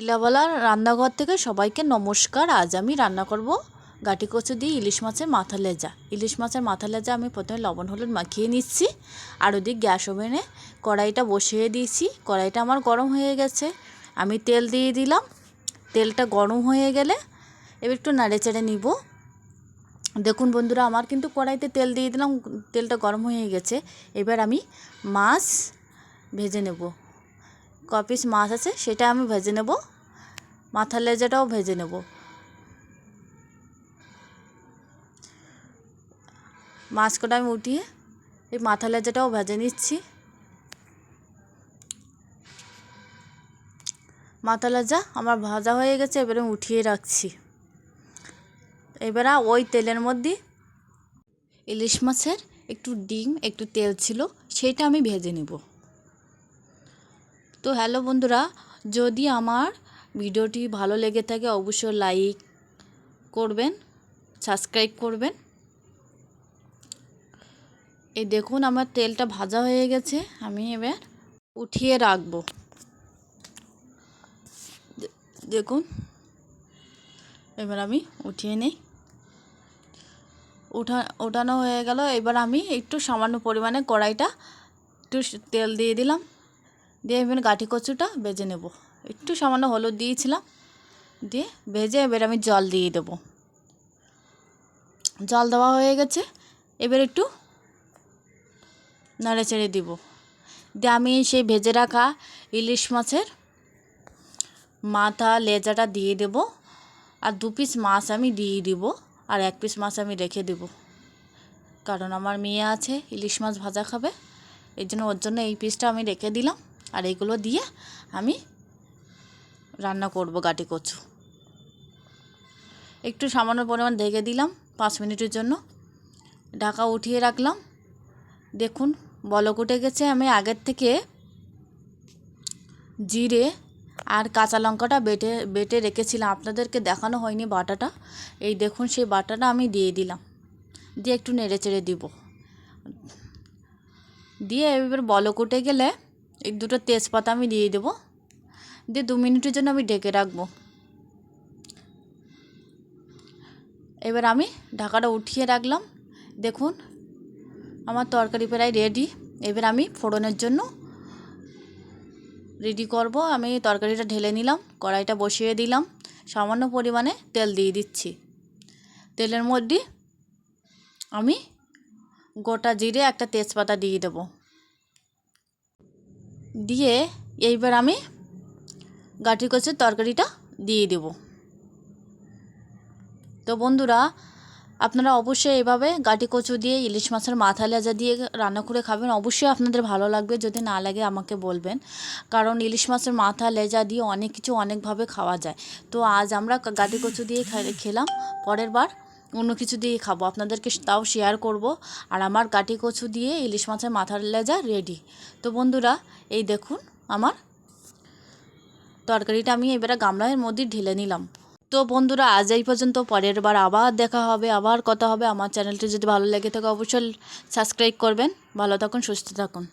টিলাওয়ালা রান্নাঘর থেকে সবাইকে নমস্কার। আজ আমি রান্না করব গাটি কচু দিয়ে ইলিশ মাছের মাথা লেজা। ইলিশ মাছের মাথা লেজা আমি প্রথমে লবণ হলুদ মাখিয়ে নিচ্ছি, আর ওদিকে গ্যাস ওভেনে কড়াইটা বসিয়ে দিয়েছি। কড়াইটা আমার গরম হয়ে গেছে, আমি তেল দিয়ে দিলাম। তেলটা গরম হয়ে গেলে এবার একটু নাড়ে চেড়ে নিব। দেখুন বন্ধুরা, আমার কিন্তু কড়াইতে তেল দিয়ে দিলাম, তেলটা গরম হয়ে গেছে। এবার আমি মাছ ভেজে নেব। ক পিস মাছ আছে সেটা আমি ভেজে নেব, মাথার লেজাটাও ভেজে নেব। মাছ কটা আমি উঠিয়ে এই মাথা লেজাটাও ভেজে নিচ্ছি। মাথা লেজা আমার ভাজা হয়ে গেছে, এবারে আমি উঠিয়ে রাখছি। এবারে ওই তেলের মধ্যে ইলিশ মাছের একটু ডিম একটু তেল ছিল, সেইটা আমি ভেজে নেব। তো হ্যালো বন্ধুরা, যদি আমার ভিডিওটি ভালো লেগে থাকে অবশ্যই লাইক করবেন, সাবস্ক্রাইব করবেন। এই দেখুন আমার তেলটা ভাজা হয়ে গেছে, আমি এবার উঠিয়ে রাখবো। দেখুন এবার আমি উঠিয়ে নিই। ওঠানো হয়ে গেল। এবার আমি একটু সামান্য পরিমাণে কড়াইটা একটু তেল দিয়ে দিলাম, দিয়ে এবার গাটি কচুটা ভেজে নেব। একটু সামান্য হলুদ দিয়েছিলাম, দিয়ে ভেজে এবার আমি জল দিয়ে দেব। জল দেওয়া হয়ে গেছে, এবার একটু নাড়ে চেড়ে দিব। দিয়ে আমি সেই ভেজে রাখা ইলিশ মাছের মাথা লেজাটা দিয়ে দেব, আর 2 পিস মাছ আমি দিয়ে দিব, আর 1 পিস মাছ আমি রেখে দেব। কারণ আমার মেয়ে আছে ইলিশ মাছ ভাজা খাবে, এই জন্য ওর জন্য এই পিসটা আমি রেখে দিলাম। আর এইগুলো দিয়ে আমি রান্না করব গাটি কচু। একটু সামান্য পরিমাণ ঢেকে দিলাম 5 মিনিটের জন্য, ঢাকা উঠিয়ে রাখলাম। দেখুন বলক উঠে গেছে। আমি আগের থেকে জিরে আর কাঁচা লঙ্কাটা বেটে রেখেছিলাম, আপনাদেরকে দেখানো হয়নি বাটাটা। এই দেখুন সেই বাটাটা আমি দিয়ে দিলাম, দিয়ে একটু নেড়ে চেড়ে দিব। দিয়ে এবার বলক উঠে গেলে এই 2টো তেজপাতা আমি দিয়ে দেব, দিয়ে 2 মিনিটের জন্য আমি ঢেকে রাখবো। এবার আমি ঢাকাটা উঠিয়ে রাখলাম। দেখুন আমার তরকারি প্রায় রেডি। এবার আমি ফোড়নের জন্য রেডি করব। আমি তরকারিটা ঢেলে নিলাম, কড়াইটা বসিয়ে দিলাম, সামান্য পরিমাণে তেল দিয়ে দিচ্ছি। তেলের মধ্যে আমি গোটা জিরে একটা তেজপাতা দিয়ে দেব, দিয়ে এইবার আমি গাটি কচুর তরকারিটা দিয়ে দেব। তো বন্ধুরা, আপনারা অবশ্যই এভাবে গাটি কচু দিয়ে ইলিশ মাছের মাথা লেজা দিয়ে রান্না করে খাবেন। অবশ্যই আপনাদের ভালো লাগবে, যদি না লাগে আমাকে বলবেন। কারণ ইলিশ মাছের মাথা লেজা দিয়ে অনেক কিছু অনেকভাবে খাওয়া যায়। তো আজ আমরা গাটি কচু দিয়ে খেলাম, পরের বার অন্য কিছু দিয়ে খাবো, আপনাদেরকে তাও শেয়ার করব। আর আমার গাটি কচু দিয়ে ইলিশ মাছের মাথার লেজা রেডি। তো বন্ধুরা এই দেখুন আমার তরকারিটা আমি এবারে গামলার মধ্যে ঢেলে নিলাম। তো বন্ধুরা আজ এই পর্যন্ত, পরের বার আবার দেখা হবে, আবার কথা হবে। আমার চ্যানেলটি যদি ভালো লেগে থাকে অবশ্যই সাবস্ক্রাইব করবেন। ভালো থাকুন, সুস্থ থাকুন।